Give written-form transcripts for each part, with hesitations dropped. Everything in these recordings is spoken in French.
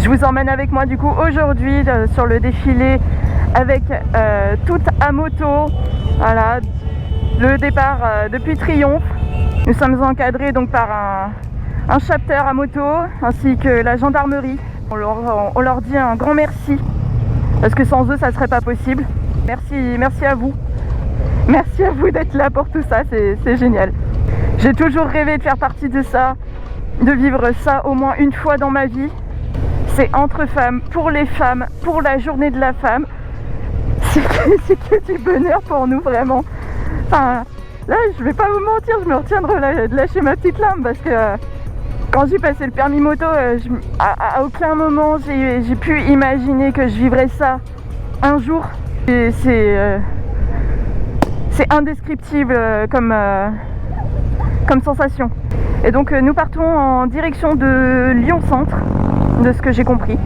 Je vous emmène avec moi du coup aujourd'hui sur le défilé avec toutes à moto. Voilà, le départ depuis Triomphe. Nous sommes encadrés donc par un chapter à moto ainsi que la gendarmerie. On leur dit un grand merci parce que sans eux ça serait pas possible. Merci à vous. Merci à vous d'être là pour tout ça, c'est génial. J'ai toujours rêvé de faire partie de ça, de vivre ça au moins une fois dans ma vie. C'est entre femmes, pour les femmes, pour la journée de la femme. C'est que du bonheur pour nous vraiment. Enfin, là je vais pas vous mentir, je me retiens de lâcher ma petite larme parce que quand j'ai passé le permis moto, à aucun moment j'ai pu imaginer que je vivrais ça un jour. C'est indescriptible comme sensation. Et donc nous partons en direction de Lyon Centre, de ce que j'ai compris.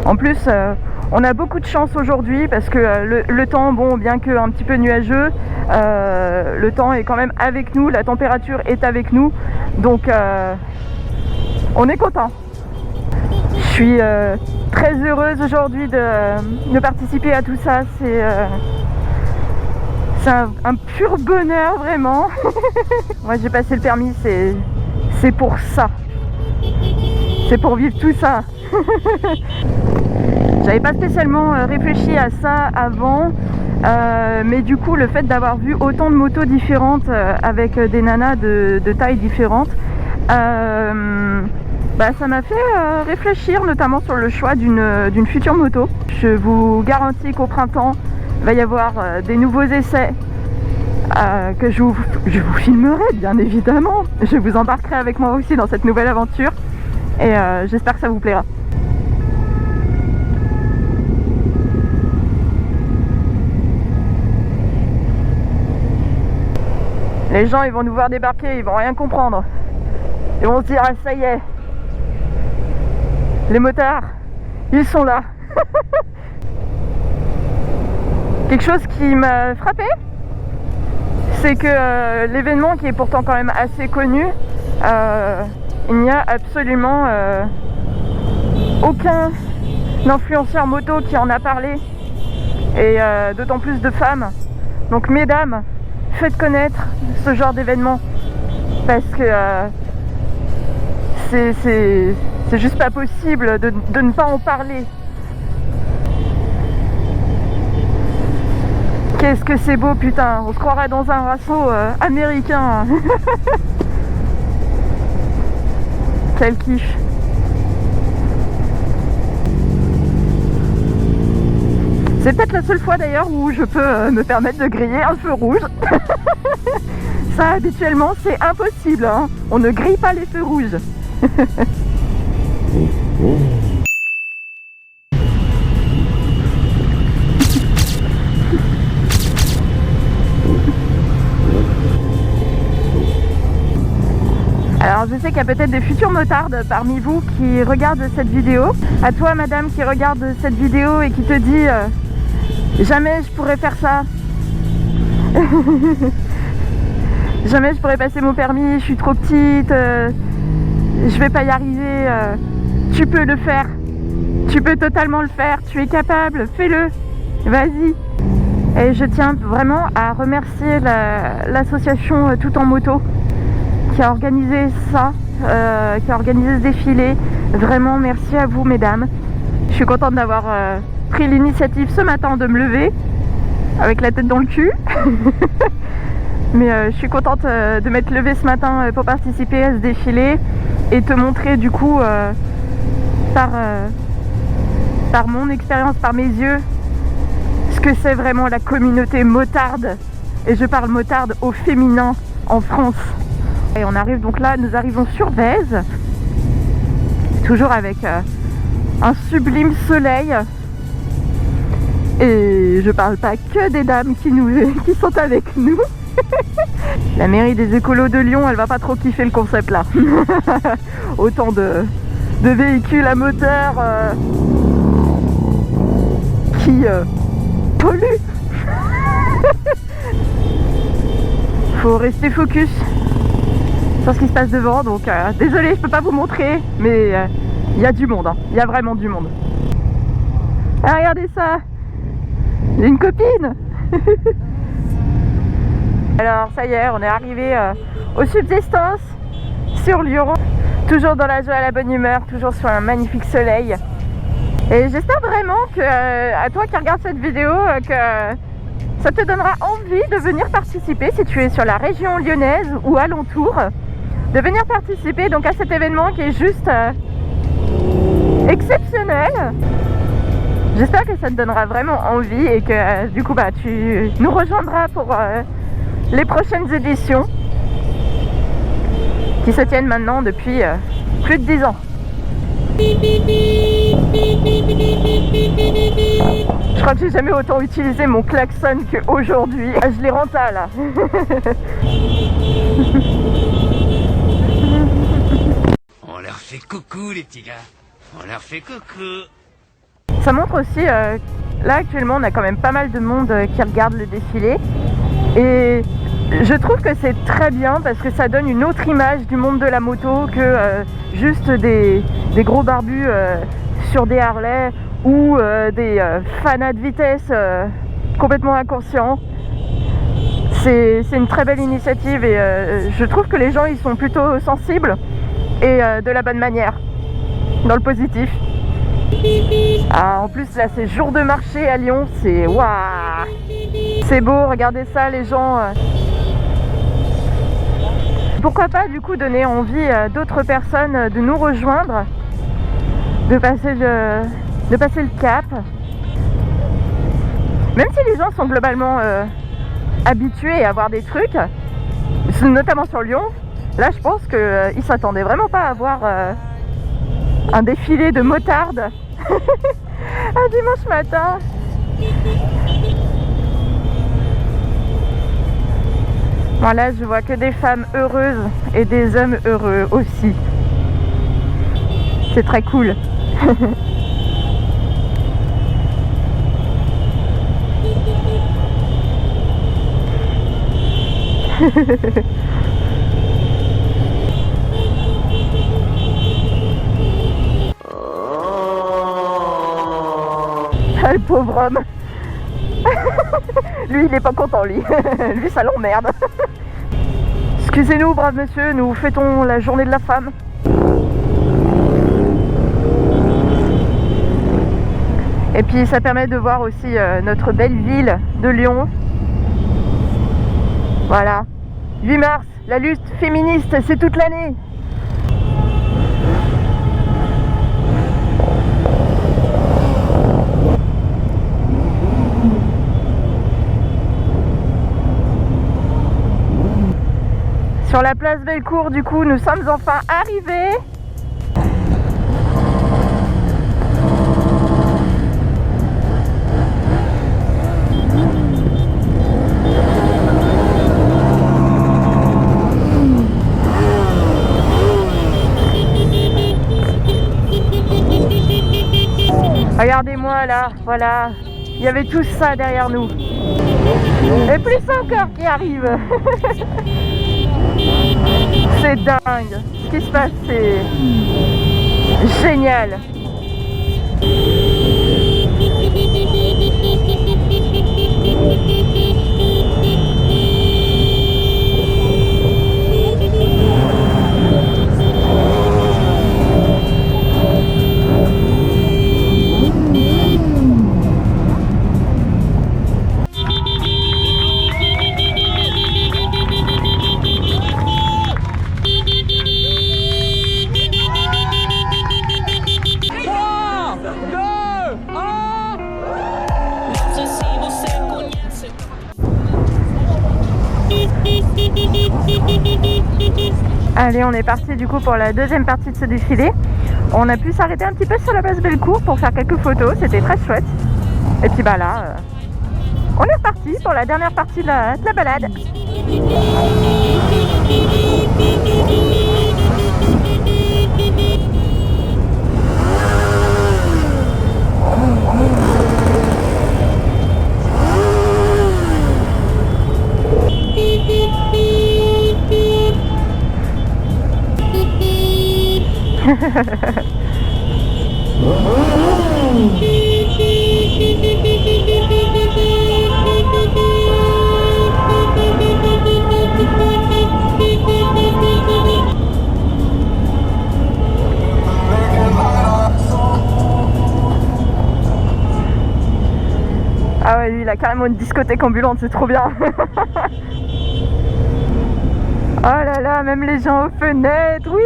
En plus, on a beaucoup de chance aujourd'hui parce que le temps, bon, bien que un petit peu nuageux, le temps est quand même avec nous, la température est avec nous, donc on est content. Je suis très heureuse aujourd'hui de participer à tout ça. C'est un pur bonheur vraiment. Moi j'ai passé le permis, c'est pour ça. C'est pour vivre tout ça. J'avais pas spécialement réfléchi à ça avant, mais du coup le fait d'avoir vu autant de motos différentes avec des nanas de tailles différentes, ça m'a fait réfléchir notamment sur le choix d'une future moto. Je vous garantis qu'au printemps il va y avoir des nouveaux essais que je vous filmerai bien évidemment. Je vous embarquerai avec moi aussi dans cette nouvelle aventure et j'espère que ça vous plaira. Les gens ils vont nous voir débarquer, ils vont rien comprendre. Ils vont se dire ah ça y est, les motards, ils sont là. Quelque chose qui m'a frappé, c'est que l'événement qui est pourtant quand même assez connu, il n'y a absolument aucun influenceur moto qui en a parlé, et d'autant plus de femmes. Donc mesdames, faites connaître ce genre d'événement parce que c'est juste pas possible de ne pas en parler. Qu'est-ce que c'est beau, putain, on se croirait dans un raceau américain. Quel kiff. C'est peut-être la seule fois d'ailleurs où je peux me permettre de griller un feu rouge. Ça habituellement c'est impossible, hein. On ne grille pas les feux rouges. Alors je sais qu'il y a peut-être des futurs motards parmi vous qui regardent cette vidéo. À toi madame qui regarde cette vidéo et qui te dit jamais je pourrais faire ça. Jamais je pourrais passer mon permis, je suis trop petite, je vais pas y arriver. Tu peux le faire, tu peux totalement le faire, tu es capable, fais-le, vas-y. Et je tiens vraiment à remercier l'association Tout en Moto qui a organisé ça, qui a organisé ce défilé. Vraiment merci à vous mesdames. Je suis contente d'avoir pris l'initiative ce matin de me lever avec la tête dans le cul. Mais je suis contente de m'être levée ce matin pour participer à ce défilé et te montrer du coup par mon expérience, par mes yeux, ce que c'est vraiment la communauté motarde. Et je parle motarde au féminin en France. Et on arrive donc là, nous arrivons sur Vèze, toujours avec un sublime soleil. Et je parle pas que des dames qui sont avec nous. La mairie des écolos de Lyon, elle va pas trop kiffer le concept là. Autant de véhicules à moteur qui polluent. Faut rester focus sur ce qui se passe devant, donc désolé je peux pas vous montrer, mais Il y a du monde, hein. Il y a vraiment du monde. Ah, regardez ça, j'ai une copine. Alors ça y est, on est arrivé aux subsistances sur Lyon. Toujours dans la joie et la bonne humeur, toujours sur un magnifique soleil. Et j'espère vraiment que, à toi qui regardes cette vidéo, que ça te donnera envie de venir participer si tu es sur la région lyonnaise ou alentour, de venir participer donc à cet événement qui est juste exceptionnel. J'espère que ça te donnera vraiment envie et que du coup bah, tu nous rejoindras pour les prochaines éditions qui se tiennent maintenant depuis plus de 10 ans. Je crois que j'ai jamais autant utilisé mon klaxon qu'aujourd'hui. Je l'ai renta là. On leur fait coucou les petits gars. On leur fait coucou. Ça montre aussi, là actuellement on a quand même pas mal de monde qui regarde le défilé. Et je trouve que c'est très bien parce que ça donne une autre image du monde de la moto que juste des gros barbus sur des Harley ou des fanats de vitesse complètement inconscients. C'est une très belle initiative et je trouve que les gens ils sont plutôt sensibles et de la bonne manière, dans le positif. Ah, en plus là c'est jour de marché à Lyon, c'est waouh, c'est beau, regardez ça les gens. Pourquoi pas du coup donner envie à d'autres personnes de nous rejoindre, de passer le cap. Même si les gens sont globalement habitués à voir des trucs, notamment sur Lyon, là je pense qu'ils s'attendaient vraiment pas à voir un défilé de motards un dimanche matin. Voilà, je vois que des femmes heureuses et des hommes heureux aussi. C'est très cool. Ah, le pauvre homme. Lui il est pas content lui. Lui ça l'emmerde. Excusez-nous brave monsieur, nous fêtons la journée de la femme. Et puis ça permet de voir aussi notre belle ville de Lyon. Voilà, 8 mars, la lutte féministe, c'est toute l'année. Sur la place Bellecour, du coup, nous sommes enfin arrivés. Regardez-moi là, voilà, il y avait tout ça derrière nous. Et plus encore qui arrive. C'est dingue, ce qui se passe, c'est génial. Allez, on est parti du coup pour la deuxième partie de ce défilé. On a pu s'arrêter un petit peu sur la place Bellecour pour faire quelques photos, c'était très chouette. Et puis bah là, on est reparti pour la dernière partie de la balade. Ah ouais, lui il a carrément une discothèque ambulante, c'est trop bien. Oh là là, même les gens aux fenêtres, oui.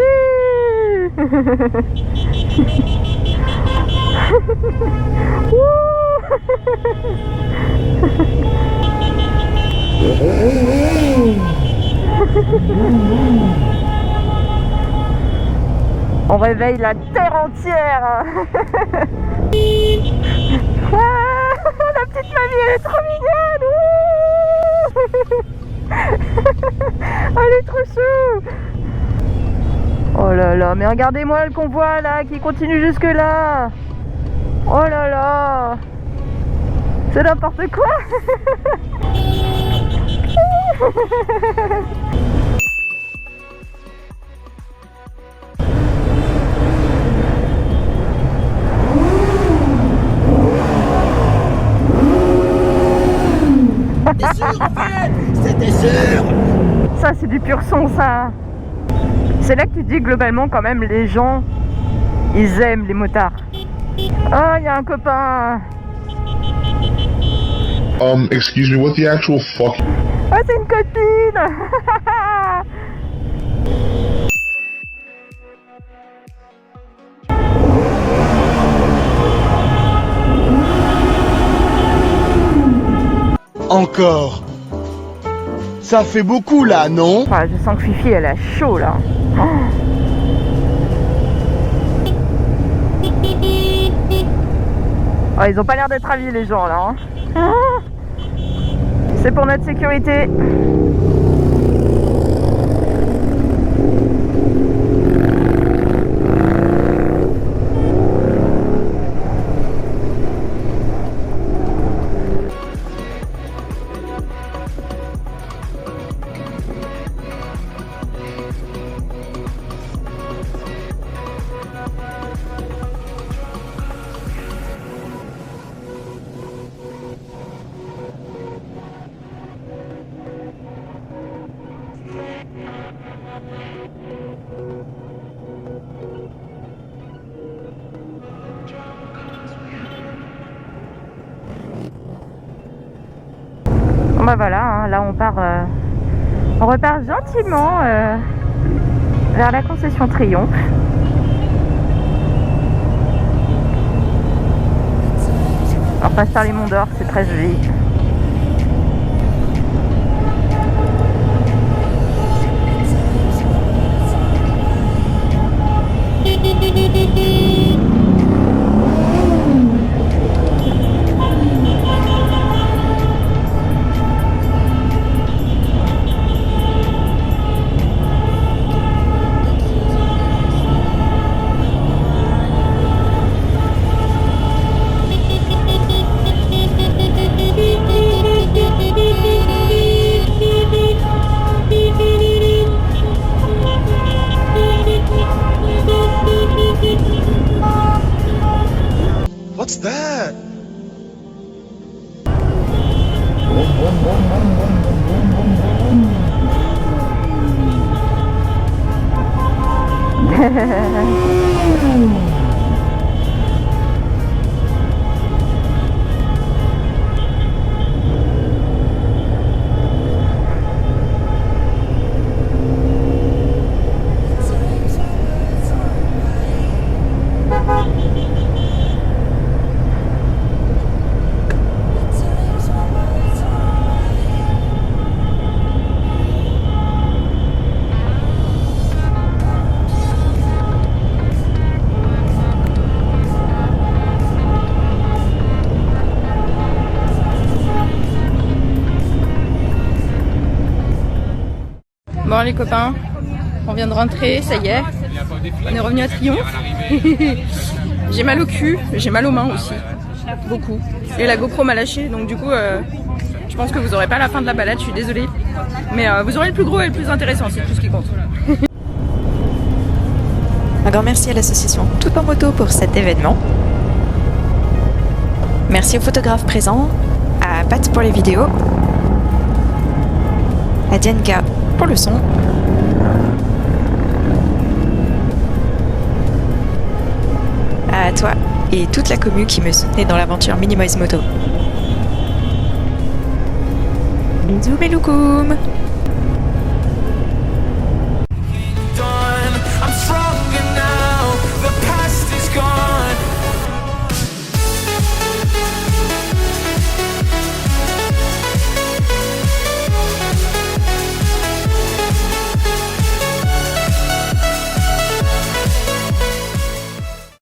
On réveille la terre entière. Ah, la petite mamie, elle est trop mignonne. Elle est trop chou. Oh là là, mais regardez-moi le convoi là qui continue jusque là. Oh là là, c'est n'importe quoi. C'était sûr en fait. C'était sûr. Ça c'est du pur son ça. C'est là que tu dis globalement quand même les gens ils aiment les motards. Oh, il y a un copain. Excuse me, what the actual fuck? Oh, c'est une copine. Encore. Ça fait beaucoup là, non? Ah, je sens que Fifi elle a chaud là. Oh. Oh, ils ont pas l'air d'être ravis les gens là. Hein. C'est pour notre sécurité. Bon bah voilà, hein, là on repart gentiment vers la concession Triomphe. On passe par les Monts d'Or, c'est très joli. What's that? Bon les copains, on vient de rentrer, ça y est, on est revenu à Triomphe. J'ai mal au cul, j'ai mal aux mains aussi, beaucoup. Et la GoPro m'a lâché, donc du coup je pense que vous aurez pas la fin de la balade, je suis désolée. Mais vous aurez le plus gros et le plus intéressant, c'est tout ce qui compte. Un grand merci à l'association Tout en moto pour cet événement. Merci aux photographes présents, à Pat pour les vidéos, à Dianka pour le son, à toi et toute la commu qui me soutenait dans l'aventure Minimoise Moto. Bisous mes loukoums!